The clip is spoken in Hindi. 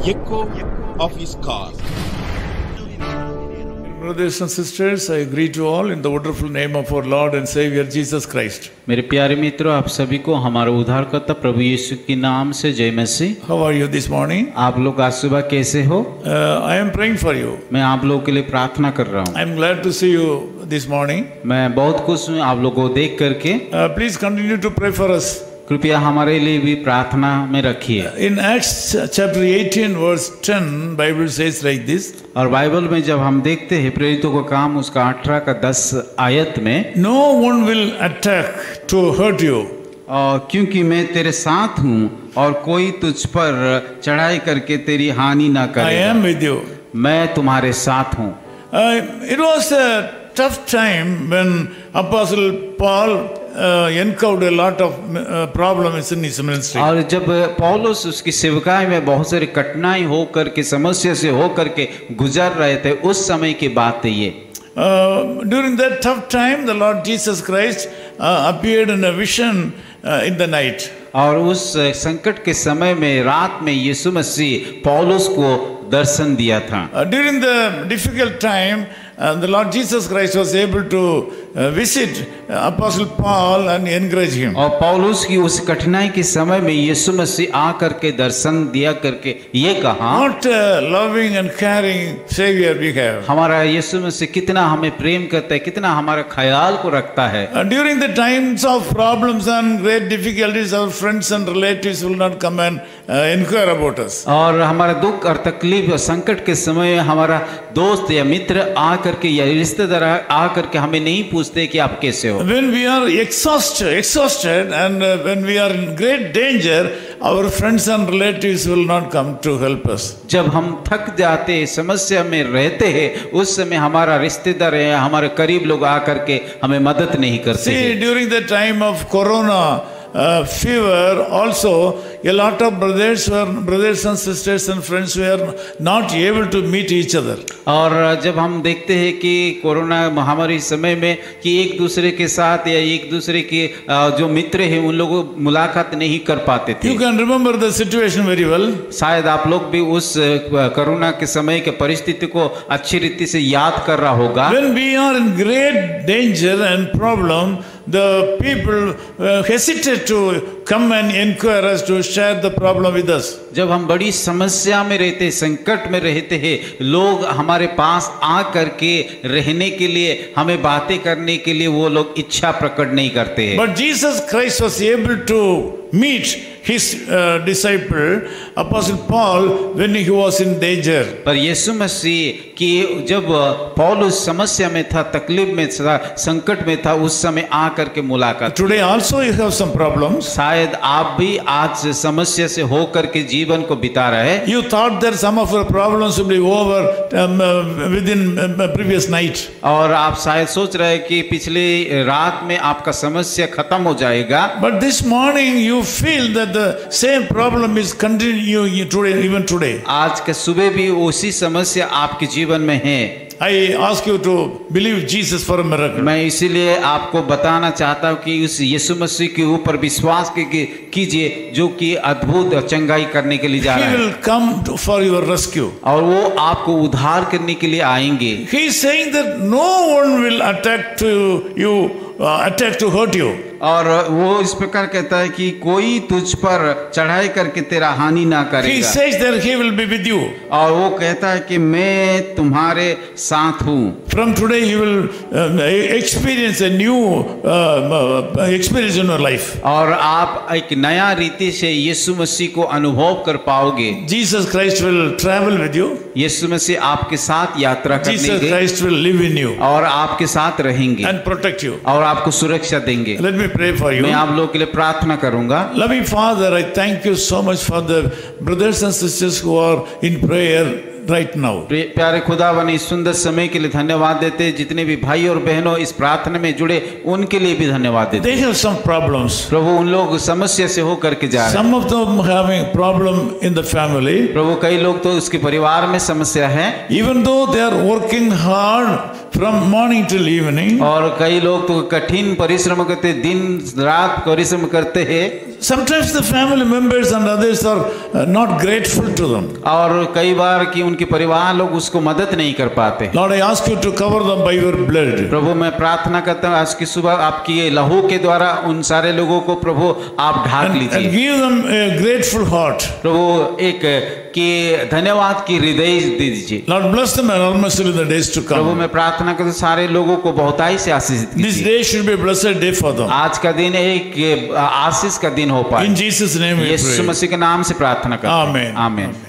echo of his call. Brothers and sisters, I greet you all in the wonderful name of our Lord and Savior Jesus Christ. मेरे प्यारे मित्रों, आप सभी को हमारा उद्धारकर्ता प्रभु यीशु के नाम से जय मसीह। How are you this morning? आप लोग आज सुबह कैसे हो? I am praying for you. मैं आप लोगों के लिए प्रार्थना कर रहा हूँ। I am glad to see you this morning. मैं बहुत खुश हूँ आप लोगों को देख करके। Please continue to pray for us. कृपया हमारे लिए भी प्रार्थना में रखिए। In Acts chapter 18 verse 10, Bible says like this. और बाइबल में जब हम देखते हैं प्रेरितों का काम उसका 18 का 10 आयत में, No one will attack to hurt you. क्योंकि मैं तेरे साथ हूँ और कोई तुझ पर चढ़ाई करके तेरी हानि ना I करेगा। am with you. मैं तुम्हारे साथ हूँ। It was a tough time when Apostle Paul encountered a lot of problems in his ministry. और जब पौलुस उसकी सेवकाई में बहुत सारी कठिनाई हो करके समस्या से हो करके गुजर रहे थे, उस समय की बात है ये। During that tough time, the Lord Jesus Christ appeared in a vision in the night. और उस संकट के समय में रात में यीशु मसीह पौलुस को दर्शन दिया था। During the difficult time, the Lord Jesus Christ was able to visit Apostle Paul and encourage him. और पौलुस की उस कठिनाई के समय में यीशु मसीह आकर के दर्शन दिया करके ये कहा, What a loving and caring Savior we have. हमारा यीशु मसीह कितना हमें प्रेम करता है, कितना हमारा ख्याल को रखता है। During the times of problems and great difficulties, our friends and relatives will not come and inquire about us. और हमारा दुख और तकलीफ और संकट के समय में हमारा दोस्त या मित्र आकर के या रिश्तेदार आकर के हमें नहीं पूछते कि आप कैसे हो। When we are exhausted and when we are in great danger, our friends and relatives will not come to help us. जब हम थक जाते समस्या में रहते हैं, उस समय हमारा रिश्तेदार या हमारे करीब लोग आकर के हमें मदद नहीं करते। See, during the time of Corona fever, also a lot of brothers and sisters and friends were not able to meet each other. और जब हम देखते हैं कि कोरोना महामारी समय में कि एक दूसरे के साथ या एक दूसरे के जो मित्र हैं उन लोगों मुलाकात नहीं कर पाते थे। You can remember the situation very well. शायद आप लोग भी उस कोरोना के समय के परिस्थिति को अच्छी रीति से याद कर रहा होगा। When we are in great danger and problem, the people hesitate to come and inquire us, to share the problem with us. जब हम बड़ी समस्या में रहते, संकट में रहते हैं, लोग हमारे पास आ करके रहने के लिए, हमें बातें करने के लिए वो लोग इच्छा प्रकट नहीं करते हैं। But Jesus Christ was able to meet his disciple Apostle Paul when he was in danger. पर यीशु मसीह कि जब पौलुस समस्या में था, तकलीफ में था, संकट में था, उस समय आकर के मुलाकात। Today also you have some problems. शायद आप भी आज समस्या से होकर के जीवन को बिता रहे हैं। You thought that some of your problems will be over within previous night. और आप शायद सोच रहे हैं कि पिछले रात में आपका समस्या खत्म हो जाएगा। But this morning you feel that the same problem is continuing today, even today. आज के सुबह भी उसी समस्या आपके जीवन में है। I ask you to believe Jesus for a miracle. मैं इसीलिए आपको बताना चाहता हूँ कि उस यीशु मसीह के ऊपर विश्वास कीजिए जो कि अद्भुत चंगाई करने के लिए जा रहा He है। will come for your rescue. और वो आपको उद्धार करने के लिए आएंगे। He is saying that no one will attack to hurt you. और वो इस प्रकार कहता है कि कोई तुझ पर चढ़ाई करके तेरा हानि ना He करेगा। says that he will be with you. और वो कहता है कि मैं तुम्हारे साथ हूँ। From today you will experience a new experience in your life. और आप एक नया रीति से यीशु मसीह को अनुभव कर पाओगे। Jesus Christ will travel with you. यीशु मसीह आपके साथ यात्रा Jesus करेंगे Christ will live in you और आपके साथ रहेंगे and protect you. और आपको सुरक्षा देंगे। Let me pray for you. मैं आप लोगों के लिए प्रार्थना करूंगा। Loving Father, I thank you so much for the brothers and sisters who are in prayer right now. प्यारे खुदावन, इस सुंदर समय के लिए धन्यवाद देते हैं। जितने भी भाई और बहनों इस प्रार्थना में जुड़े उनके लिए भी धन्यवाद देते They हैं। have some problems. प्रभु उन लोग समस्या से होकर के जा रहे हैं। Some of them having problem in the family. प्रभु कई लोग तो उसके परिवार में समस्या है। Even though they are working hard from morning till evening. और कई लोग तो कठिन परिश्रम करते, दिन रात परिश्रम करते हैं। sometimes the family members and others are not grateful to them. और कई बार कि उनके परिवार लोग उसको मदद नहीं कर पाते। Lord, I ask you to cover them by your blood. प्रभु मैं प्रार्थना करता हूँ आज की सुबह आपकी लहू के द्वारा उन सारे लोगों को प्रभु आप ढाक And लीजिए। give them a grateful heart. प्रभु एक कि धन्यवाद की हृदय दे दीजिए। Lord, bless them enormously in the days to Prabhu come. मैं प्रार्थना करता हूँ सारे लोगों को बहुताई से आशीषित This कीजिए। day should be a blessed day for them. आज का दिन एक आशीष का दिन हो पाए। In Jesus' name we Yeshu pray. मसीह के नाम से प्रार्थना करते हैं। Amen. आमीन।